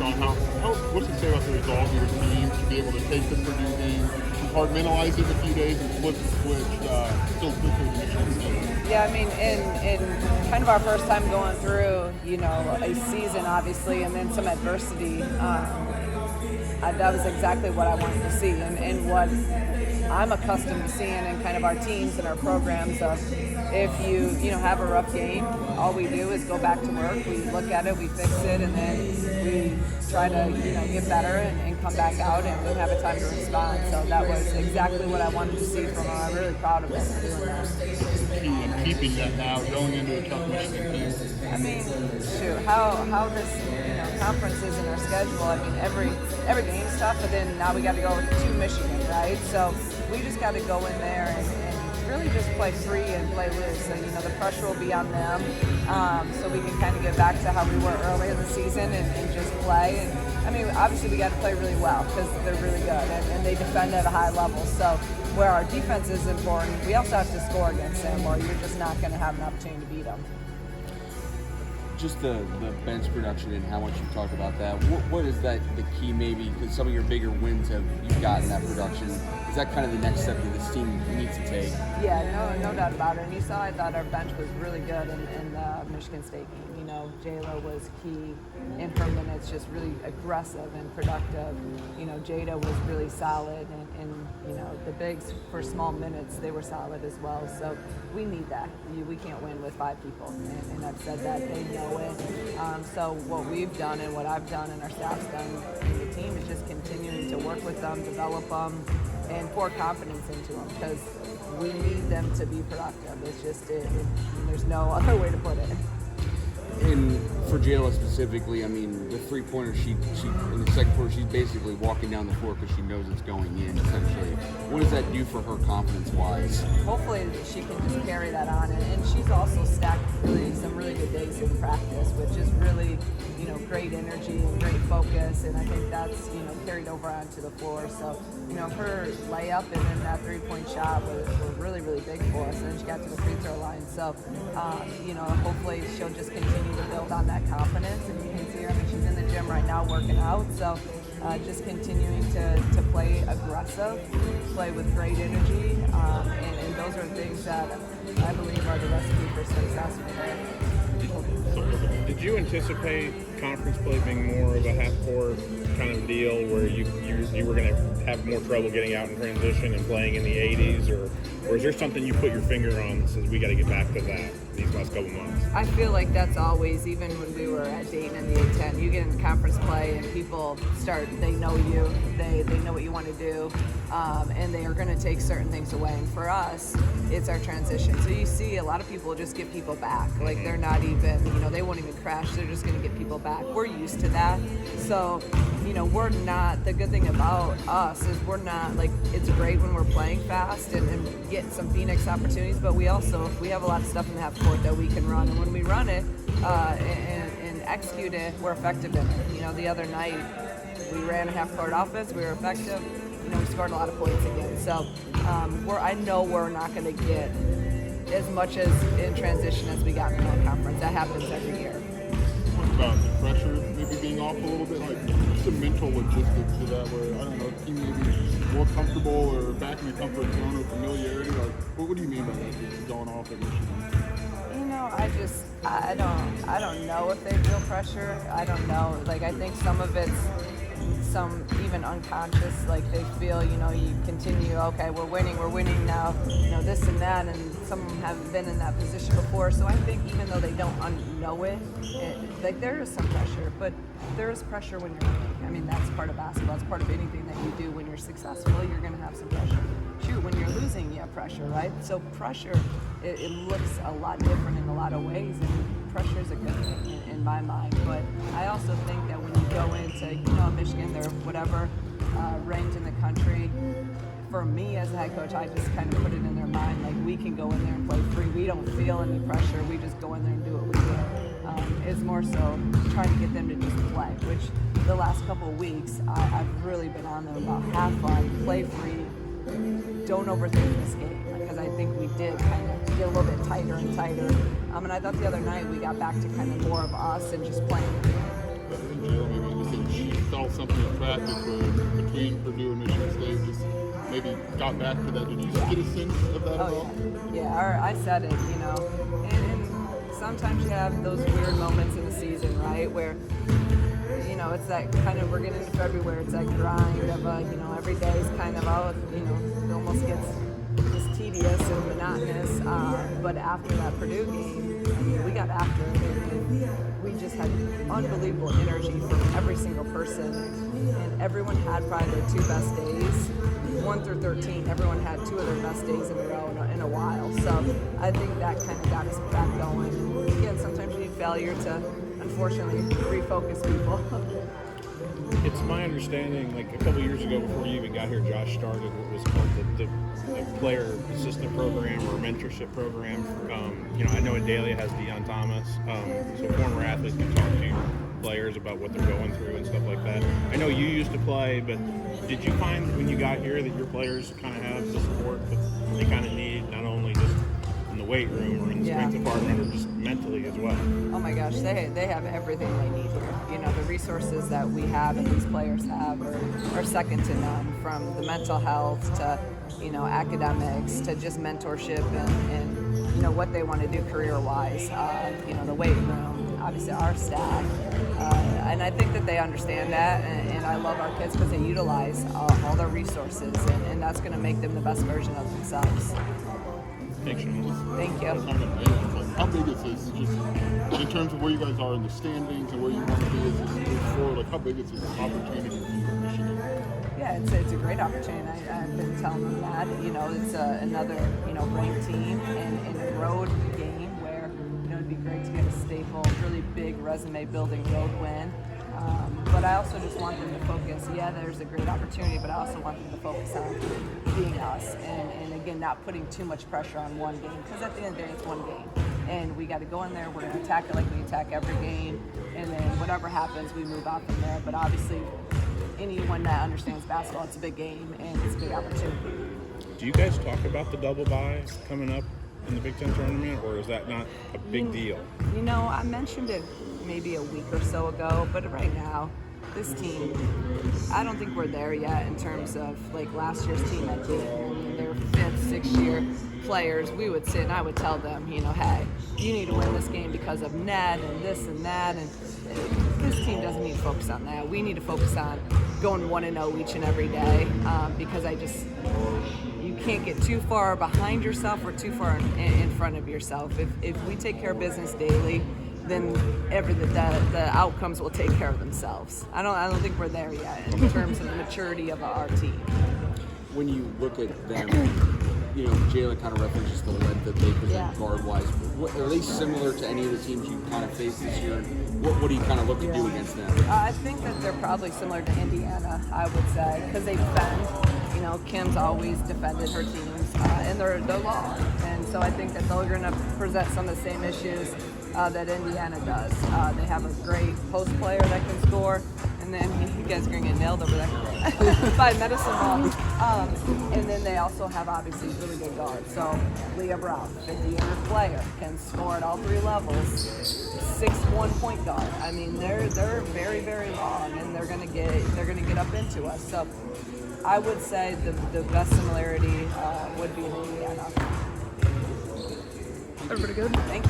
Sean, what's it say about the resolve of your team to be able to take the Purdue game, compartmentalize it in a few days, and flip the switch so quickly to Michigan State? Yeah, I mean, in kind of our first time going through, a season, obviously, and then some adversity, that was exactly what I wanted to see, and what I'm accustomed to seeing in kind of our teams and our programs of if you have a rough game, all we do is go back to work, we look at it, we fix it, and then we try to get better and come back out and have a time to respond. So that was exactly what I wanted to see from them. I'm really proud of us for doing that. Key in keeping that now, going into a tough Michigan team. I mean, shoot, how this conference is in our schedule. I mean, every game's tough, but then now we got to go to Michigan, right? So we just got to go in there and really just play free and play loose. So, the pressure will be on them, so we can kind of get back to how we were early in the season and just play. And I mean, obviously we got to play really well because they're really good and they defend at a high level. So where our defense is important, we also have to score against them, or you're just not going to have an opportunity to beat them. Just the bench production and how much you've talked about that. What is that the key maybe? Because some of your bigger wins you've gotten that production. Is that kind of the next step that this team needs to take? Yeah, no doubt about it. And you saw, I thought our bench was really good in the Michigan State game. Jayla was key in her minutes, just really aggressive and productive. Jada was really solid, and the bigs for small minutes, they were solid as well. So we need that. We can't win with 5 people, and I've said that. They know it. So what we've done and what I've done and our staff's done in the team is just continuing to work with them, develop them, and pour confidence into them because we need them to be productive. It's just, there's no other way to put it. And for Jayla specifically, I mean, the three-pointer, she in the second quarter, she's basically walking down the floor because she knows it's going in, essentially. What does that do for her confidence-wise? Hopefully she can just carry that on. And she's also stacked some really good days in practice, which is really, great energy and great focus. And I think that's, carried over onto the floor. So, her layup and then that three-point shot was really, really big for us. And then she got to the free throw line. So, hopefully she'll just continue to build on that confidence. And you can see her, she's in the gym right now working out. So just continuing to play aggressive, play with great energy. And those are things that I believe are the recipe for success for her. Did you anticipate conference play being more of a half-court kind of deal where you were going to have more trouble getting out in transition and playing in the 80s, or is there something you put your finger on that says we got to get back to that these last couple months? I feel like that's always, even when we were at Dayton in the A-10, you get in conference play and people they know you, they know what you want to do, and they are going to take certain things away. And for us, it's our transition. So you see a lot of people just get people back. Like they're not even, they won't even crash. They're just going to get people back. We're used to that. So, we're not, the good thing about us is we're not, like, it's great when we're playing fast and get some Phoenix opportunities, but we have a lot of stuff in the half court that we can run. And when we run it and execute it, we're effective in it. The other night we ran a half court offense, we were effective, we scored a lot of points again. So I know we're not going to get as much as in transition as we got in our conference. That happens every year. What about the pressure maybe being off a little bit? Like, what's the mental logistics of that where, I don't know, a team maybe more comfortable or back in the comfort zone or familiarity? Like, what do you mean by that, just going off at Michigan? I don't know if they feel pressure. I don't know. Like, I think some of it's some even unconscious, like they feel, you continue, okay, we're winning now, this and that, and some of them haven't been in that position before. So I think even though they don't know it, like there is some pressure, but there is pressure when you're winning. I mean, that's part of basketball. It's part of anything that you do. When you're successful, you're going to have some pressure. Shoot, when you're losing, you have pressure, right? So pressure, it looks a lot different in a lot of ways, and pressure is a good thing in my mind. But I also think that when you go into, Michigan, they're whatever ranked in the country. For me as a head coach, I just kind of put it in their mind, like we can go in there and play free. We don't feel any pressure. We just go in there and do what we do. It's more so trying to get them to just play, which the last couple of weeks, I've really been on them about have fun, play free, don't overthink this game, because I think we did kind of get a little bit tighter and tighter. And I thought the other night we got back to kind of more of us and just playing. Maybe you said was something in practice where between Purdue and Michigan State just maybe got back to that. Did you get a sense of that at all? Yeah, I said it, and sometimes you have those weird moments in the season, right, where, it's that kind of, we're getting into February, it's that grind of, every day is kind of out, it almost gets just tedious and monotonous, but after that Purdue game, I mean, we got after it, and we just had unbelievable energy from every single person, and everyone had probably their two best days. 1 through 13, everyone had two of their best days in a row in a while. So I think that kind of got us back going. Again, sometimes you need failure to, unfortunately, refocus people. It's my understanding, like a couple years ago before you even got here, Josh started what was called the player assistant program or mentorship program. I know Adalia has Deion Thomas, so former athletes can talk to players about what they're going through and stuff like that. I know you used to play, but did you find when you got here that your players kind of have the support that they kind of need, not only just in the weight room or in the strength department, or just mentally as well? Oh my gosh, they have everything they need here. The resources that we have and these players have are second to none, from the mental health to, academics to just mentorship and what they want to do career-wise. The weight room, obviously our staff. And I think that they understand that, and I love our kids because they utilize all their resources, and that's going to make them the best version of themselves. Thanks, Shauna. Thank you. How big is this? Just in terms of where you guys are in the standings and where you want to be as this moves forward, like how big is this opportunity for Michigan? Yeah, it's a great opportunity. I've been telling them that. It's another ranked team and a road game where it'd be great to get a staple, really big resume building road win. But I also just want them to focus. Yeah, there's a great opportunity, but I also want them to focus on being us and again, not putting too much pressure on one game, because at the end of the day, it's one game. And we got to go in there, we're going to attack it like we attack every game, and then whatever happens, we move out from there. But obviously, anyone that understands basketball, it's a big game and it's a big opportunity. Do you guys talk about the double bye coming up in the Big Ten tournament, or is that not a big deal? I mentioned it maybe a week or so ago, but right now, this team, I don't think we're there yet in terms of like last year's team that did. Their 5th, 6th year players, we would sit and I would tell them, hey, you need to win this game because of Ned and this and that, and this team doesn't need to focus on that. We need to focus on going 1-0 each and every day, because you can't get too far behind yourself or too far in front of yourself. If we take care of business daily, then the outcomes will take care of themselves. I don't think we're there yet in terms of the maturity of our team. When you look at them, Jayla kind of references the length that they present guard-wise. Are they similar to any of the teams you kind of faced this year? What do you kind of look to do against them? I think that they're probably similar to Indiana, I would say, because they defend. Kim's always defended her teams, and they're long. And so I think that they're going to present some of the same issues that Indiana does. They have a great post player that can score, and then you guys are going to get nailed over that by medicine ball. And then they also have obviously really good guards. So Leah Brown, 50-year player, can score at all 3 levels. 6'1" point guard. I mean, they're very, very long, and they're going to get up into us. So I would say the best similarity would be in Indiana. Everybody good? Thank you.